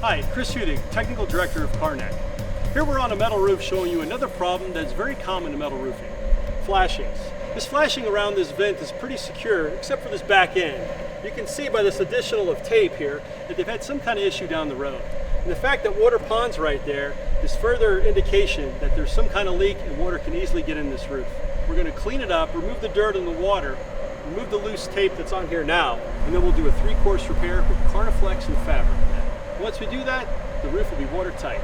Hi, Chris Hudig, Technical Director of KARNAK. Here we're on a metal roof showing you another problem that's very common in metal roofing, flashings. This flashing around this vent is pretty secure except for this back end. You can see by this additional of tape here that they've had some kind of issue down the road. And the fact that water ponds right there is further indication that there's some kind of leak and water can easily get in this roof. We're going to clean it up, remove the dirt and the water, remove the loose tape that's on here now, and then we'll do a 3-course repair with Karna-Flex and fabric. Once we do that, the roof will be watertight.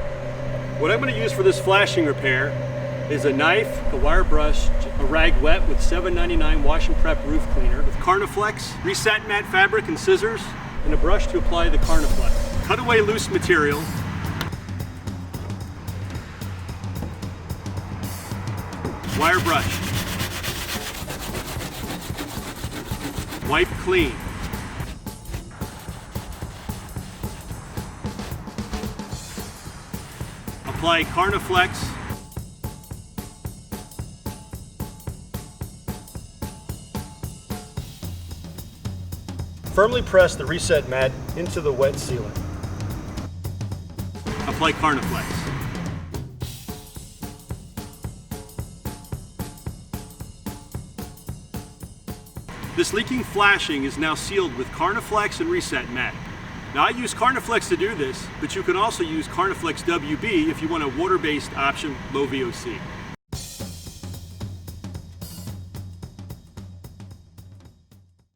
What I'm going to use for this flashing repair is a knife, a wire brush, a rag wet with $7.99 wash and prep roof cleaner, with Karna-Flex, resatin matte fabric and scissors, and a brush to apply the Karna-Flex. Cut away loose material. Wire brush. Wipe clean. Apply Karna-Flex. Firmly press the reset mat into the wet sealant. Apply Karna-Flex. This leaking flashing is now sealed with Karna-Flex and reset mat. Now I use Karna-Flex to do this, but you can also use Karna-Flex WB if you want a water-based option, low VOC.